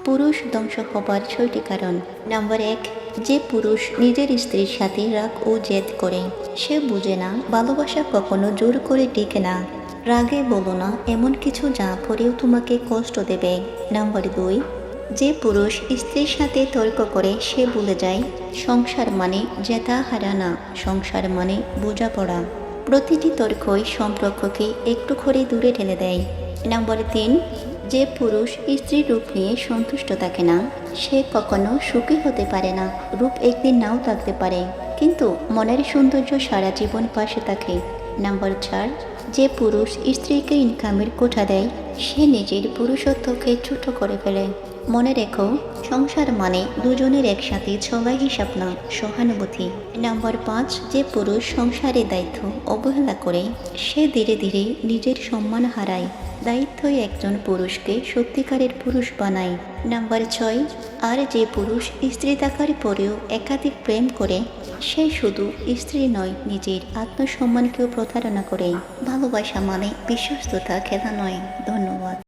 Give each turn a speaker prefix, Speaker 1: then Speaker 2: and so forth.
Speaker 1: পুরুষ ধ্বংস হবার 6টি কারণ। নাম্বার 1, যে পুরুষ নিজের স্ত্রীর সাথে রাগ ও জেদ করে, সে বুঝে না ভালোবাসা কখনো জোর করে টিকে না। রাগে বলো না এমন কিছু যা পরেও তোমাকে কষ্ট দেবে। নাম্বার 2, যে পুরুষ স্ত্রীর সাথে তর্ক করে, সে ভুলে যায় সংসার মানে জেতা হারা না, সংসার মানে বোঝাপড়া। প্রতিটি তর্কই সম্পর্ককে একটু করে দূরে ঠেলে দেয়। নাম্বার 3, যে পুরুষ স্ত্রীর রূপ নিয়ে সন্তুষ্ট থাকে না, সে কখনো সুখী হতে পারে না। রূপ একদিন নাও থাকতে পারে, কিন্তু মনের সৌন্দর্য সারা জীবন পাশে থাকে। নাম্বার 4, যে পুরুষ স্ত্রীকে ইনকামের কোঠা দেয়, সে নিজের পুরুষত্বকে ছোট করে ফেলে। মনে রেখো, সংসার মানে দুজনের একসাথে চলা হিসাব না, সহানুভূতি। নাম্বার 5, যে পুরুষ সংসারের দায়িত্ব অবহেলা করে, সে ধীরে ধীরে নিজের সম্মান হারায়। দায়িত্বই একজন পুরুষকে সত্যিকারের পুরুষ বানায়। নাম্বার 6, আর যে পুরুষ স্ত্রী থাকার পরেও একাধিক প্রেম করে, সে শুধু স্ত্রী নয়, নিজের আত্মসম্মানকেও প্রতারণা করে। ভালোবাসা মানে বিশ্বস্ততা, খেলা নয়। ধন্যবাদ।